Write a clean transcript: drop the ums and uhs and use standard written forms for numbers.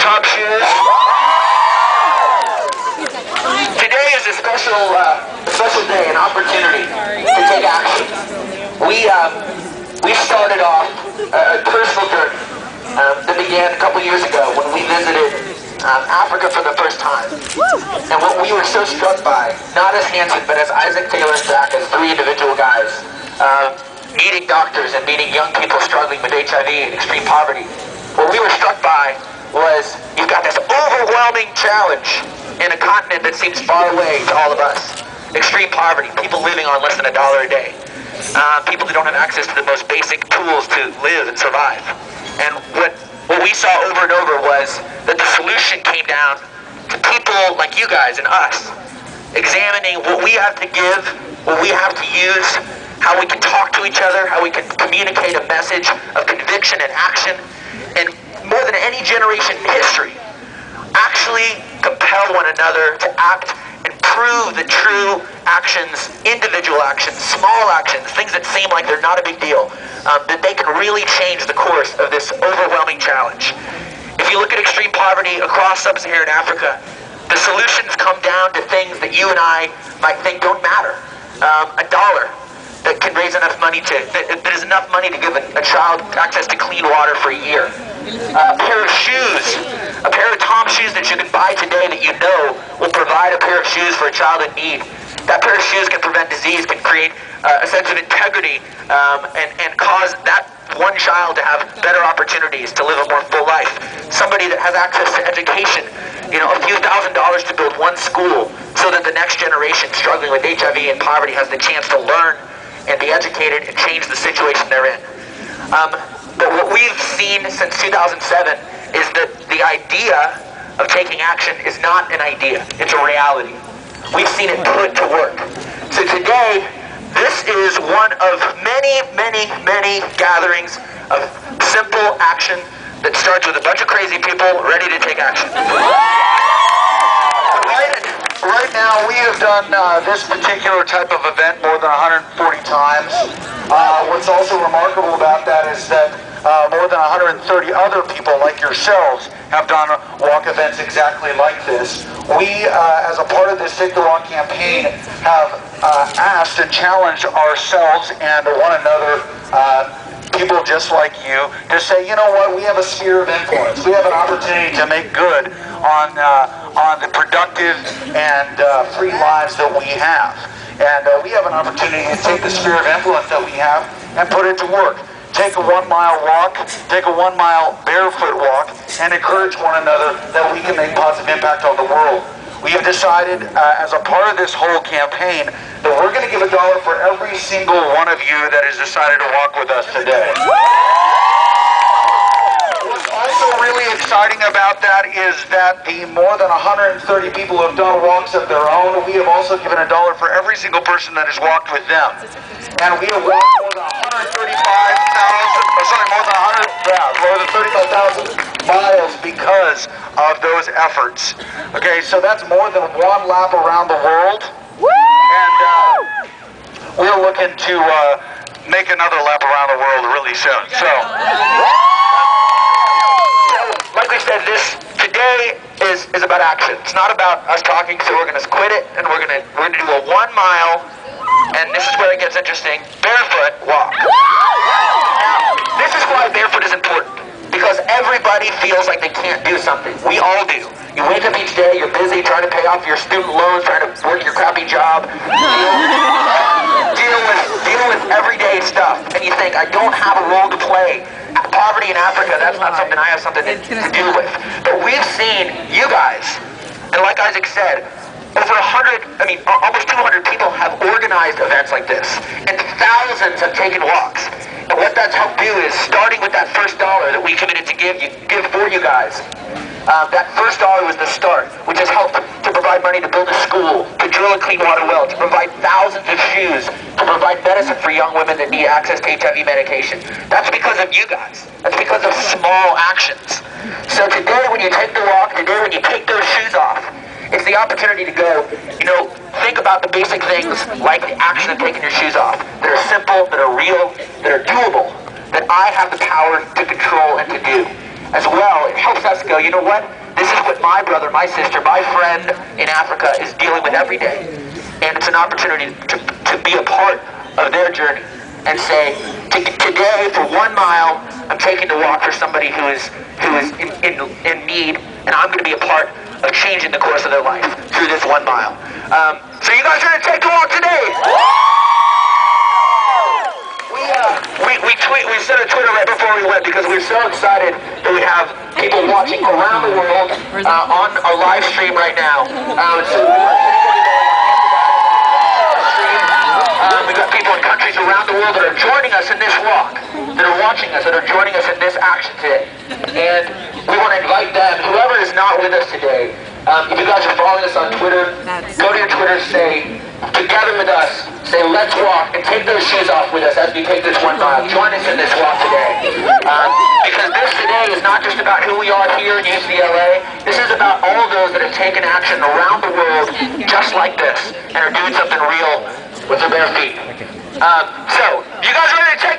Tom shoes. Today is a special day, an opportunity to take action. We started off a personal journey that began a couple years ago when we visited Africa for the first time. And what we were so struck by, not as Hanson, but as Isaac, Taylor, and Zach, as three individual guys, meeting doctors and meeting young people struggling with HIV and extreme poverty, what we were struck by was you've got this overwhelming challenge in a continent that seems far away to all of us. Extreme poverty, people living on less than $1 a day, people who don't have access to the most basic tools to live and survive. And what we saw over and over was that the solution came down to people like you guys and us examining what we have to give, what we have to use, how we can talk to each other, how we can communicate a message of conviction and action, and more than any generation in history, actually compel one another to act and prove the true actions, individual actions, small actions, things that seem like they're not a big deal, that they can really change the course of this overwhelming challenge. If you look at extreme poverty across sub-Saharan Africa, the solutions come down to things that you and I might think don't matter. $1 that can raise enough money that is enough money to give a child access to clean water for a year. A pair of shoes, a pair of Tom shoes that you can buy today that you know will provide a pair of shoes for a child in need. That pair of shoes can prevent disease, can create a sense of integrity, and cause that one child to have better opportunities to live a more full life. Somebody that has access to education, a few $1,000s to build one school so that the next generation struggling with HIV and poverty has the chance to learn and be educated and change the situation they're in. But what we've seen since 2007 is that the idea of taking action is not an idea, it's a reality. We've seen it put to work. So today, this is one of many, many, many gatherings of simple action that starts with a bunch of crazy people ready to take action. Right now, we have done this particular type of event more than 140 times. What's also remarkable about that is that more than 130 other people like yourselves have done walk events exactly like this. We, as a part of this Take the Walk campaign, have asked and challenged ourselves and one another, people just like you, to say, you know what, we have a sphere of influence. We have an opportunity to make good on the productive and free lives that we have. And we have an opportunity to take the sphere of influence that we have and put it to work. Take a 1 mile walk, take a 1 mile barefoot walk, and encourage one another that we can make positive impact on the world. We have decided, as a part of this whole campaign, that we're going to give $1 for every single one of you that has decided to walk with us today. What's also really exciting about that is that the more than 130 people who have done walks of their own, we have also given $1 for every single person that has walked with them. And we have walked more than 35,000 miles because of those efforts. Okay, so that's more than 1 lap around the world. And we're looking to make another lap around the world really soon. So, like we said, this today is about action. It's not about us talking, so we're going to quit it, and we're going to do a 1 mile, and this is where it gets interesting, barefoot walk. Now, this is why barefoot is important, because everybody feels like they can't do something. We all do. You wake up each day, you're busy trying to pay off your student loans, trying to work your crappy job, deal with everyday stuff, and you think, I don't have a role to play. Poverty in Africa, that's not something I have something to do with. But we've seen you guys, and like Isaac said, over almost 200 people have organized events like this, and thousands have taken walks. And what that's helped do is, starting with that first $1 that we committed to give for you guys, that first $1 was the start, which has helped to provide money to build a school, to drill a clean water well, to provide thousands of shoes, to provide medicine for young women that need access to HIV medication. That's because of you guys. That's because of small actions. So today when you take the walk, today when you take those shoes off, it's the opportunity to go, think about the basic things like the action of taking your shoes off, that are simple, that are real, that are doable, that I have the power to control and to do. as well, it helps us go, you know what? This is what my brother, my sister, my friend in Africa is dealing with every day. And it's an opportunity to be a part of their journey and say, today for 1 mile, I'm taking the walk for somebody who is in need, and I'm going to be a part of changing the course of their life through this 1 mile. So you guys are going to take the walk today. We set a Twitter right before we went because we're so excited that we have people watching around the world on our live stream right now. We've got people in countries around the world that are joining us in this walk, that are watching us, that are joining us in this action today. And we want to invite them, whoever is not with us today, if you guys are following us on Twitter, go to your Twitter, say, together with us, say, let's walk, and take those shoes off with us as we take this 1 mile. Join us in this walk today. Because this today is not just about who we are here in UCLA. This is about all those that have taken action around the world just like this and are doing something real with their bare feet. So, you guys ready to take